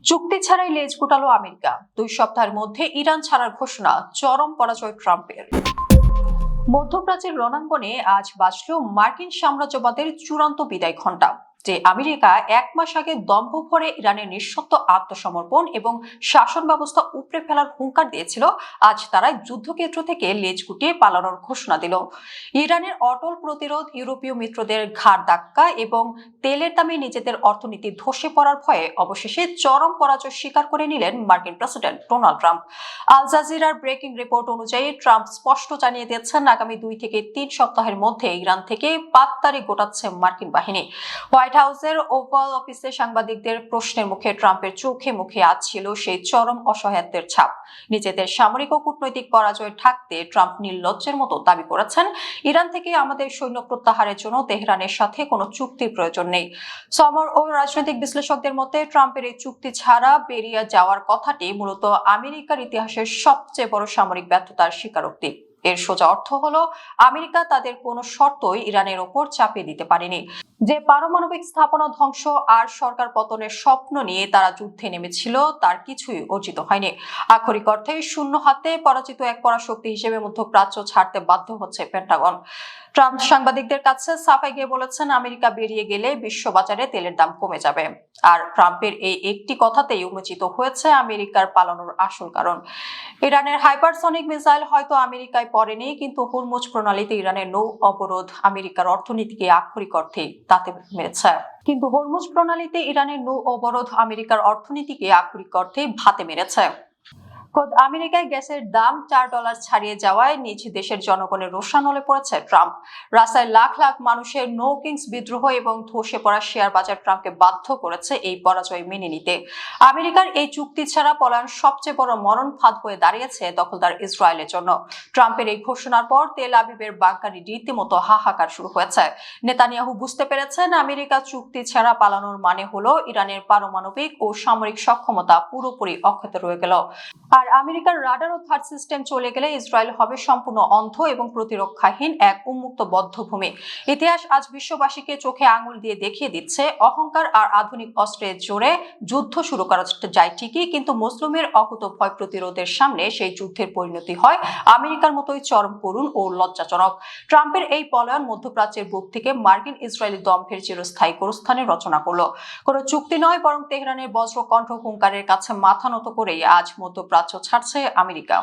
চুক্তি ছাড়াই লেজ গুটালো আমেরিকা। 2 সপ্তাহের মধ্যে ইরান ছাড়ার ঘোষণা, চরম পরাজয় ট্রাম্পের। মধ্যপ্রাচ্যের রণাঙ্গনে আজ বাজল মার্কিন সাম্রাজ্যবাদের চূড়ান্ত বিদায় ঘণ্টা। যে আমেরিকা 1 মাস আগে দম্ভ ভরে ইরানের নিঃশর্ত আত্মসমর্পণ এবং শাসন ব্যবস্থা উপড়ে ফেলার হুঙ্কার দিয়েছিল, আজ তারা যুদ্ধক্ষেত্র থেকে লেজ গুটিয়ে পালানোর ঘোষণা দিল। ইরানের অটল প্রতিরোধ, ইউরোপীয় মিত্রদের ঘাড় ধাক্কা এবং তেলের দামে নিজেদের অর্থনীতি ধসে পড়ার ভয়ে অবশেষে চরম পরাজয় স্বীকার করে নিলেন মার্কিন প্রেসিডেন্ট ডোনাল্ড ট্রাম্প। আল জাজিরার ব্রেকিং রিপোর্ট অনুযায়ী ট্রাম্প স্পষ্ট জানিয়ে দিয়েছেন, আগামী 2 থেকে 3 সপ্তাহের মধ্যে ইরান থেকে পাততাড়ি গোটাচ্ছে মার্কিন বাহিনী। হোয়াইট হাউসের ওভাল অফিসে সাংবাদিকদের প্রশ্নের মুখে ট্রাম্পের চোখে মুখে আজ ছিল সেই চরম অসহায়ত্বের ছাপ। নিজেদের সামরিক ও কূটনৈতিক পরাজয় ঢাকতে ট্রাম্প নির্লজ্জের মতো দাবি করেছেন, ইরান থেকে আমাদের সৈন্য প্রত্যাহারের জন্য তেহরানের সাথে কোনো চুক্তির প্রয়োজন নেই। সমর ও রাজনৈতিক বিশ্লেষকদের মতে ট্রাম্পের এই চুক্তি ছাড়া বেরিয়ে যাওয়ার কথাটি মূলত আমেরিকার ইতিহাসের সবচেয়ে বড় সামরিক ব্যর্থতার স্বীকারোক্তি। এর সোজা অর্থ হলো, আমেরিকা তাদের কোনো শর্তই ইরানের ওপর চাপিয়ে দিতে পারেনি। যে পারমাণবিক স্থাপনা ধ্বংস আর সরকার পতনের স্বপ্ন নিয়ে তারা যুদ্ধে নেমেছিল, তার কিছুই অর্জিত হয়নি। আক্ষরিক অর্থে শূন্য হাতে পরাজিত এক পরাশক্তি হিসেবে মধ্যপ্রাচ্য ছাড়তে বাধ্য হচ্ছে পেন্টাগন। ট্রাম্প সাংবাদিকদের কাছে সাফাই গিয়ে বলেছেন, আমেরিকা বেরিয়ে গেলে বিশ্ববাজারে তেলের দাম কমে যাবে। আর ট্রাম্পের এই একটি কথাতেই উন্মোচিত হয়েছে আমেরিকার পালানোর আসল কারণ। ইরানের হাইপারসনিক মিসাইল হয়তো আমেরিকায় পড়েনি, কিন্তু হরমুজ প্রণালীতে ইরানের নৌ অবরোধ আমেরিকার অর্থনীতিকে আক্ষরিক অর্থে তাতে মেরেছে। কিন্তু হরমুজ প্রণালীতে ইরানের নৌ অবরোধ আমেরিকার অর্থনীতিকে আক্ষরিক অর্থে ভাতে মেরেছে। খোদ আমেরিকায় গ্যাসের দাম $4 ছাড়িয়ে যাওয়ায় নিজ দেশের জনগণের রোষানলে পড়েছে ট্রাম্প। রাস্তায় লাখ লাখ মানুষের নো কিংস বিদ্রোহ এবং ধসে পড়া শেয়ার বাজার ট্রাম্পকে বাধ্য করেছে এই পরাজয় মেনে নিতে। আমেরিকার এই চুক্তি ছাড়া পলায়ন সবচেয়ে বড় মরণ ফাঁদ হয়ে দাঁড়িয়েছে দখলদার ইসরায়েলের জন্য। ট্রাম্পের এই ঘোষণার পর তেল আবিবের বাংকারে রীতিমতো হাহাকার শুরু হয়েছে। নেতানিয়াহু বুঝতে পেরেছেন, আমেরিকা চুক্তি ছাড়া পালানোর মানে হলো ইরানের পারমাণবিক ও সামরিক সক্ষমতা পুরোপুরি অক্ষত রয়ে গেল। আর আমেরিকার রাডার ও থার্ড সিস্টেম চলে গেলে ইসরায়েল হবে সম্পূর্ণ অন্ধ এবং প্রতিরক্ষাহীন এক উন্মুক্ত বদ্ধভূমি। ইতিহাস আজ বিশ্ববাসীকে চোখে আঙুল দিয়ে দেখিয়ে দিচ্ছে, অহংকার আর আধুনিক অস্ত্রের জোরে যুদ্ধ শুরু করা যায় ঠিকই, কিন্তু মুসলিমের অকুত ভয় প্রতিরোধের সামনে সেই যুদ্ধের পরিণতি হয় আমেরিকার মতোই চরম করুণ ও লজ্জাজনক। ট্রাম্পের এই পলায়ন মধ্যপ্রাচ্যের বুক থেকে মার্কিন ইসরায়েলি দম্ভের চিরস্থায়ী গোরস্থানের রচনা করলো। কোনো চুক্তি নয়, বরং তেহরানের বজ্রকণ্ঠ হুঙ্কারের কাছে মাথা নত করেই আজ মধ্যপ্রাচ্য ছাড়ছে আমেরিকা।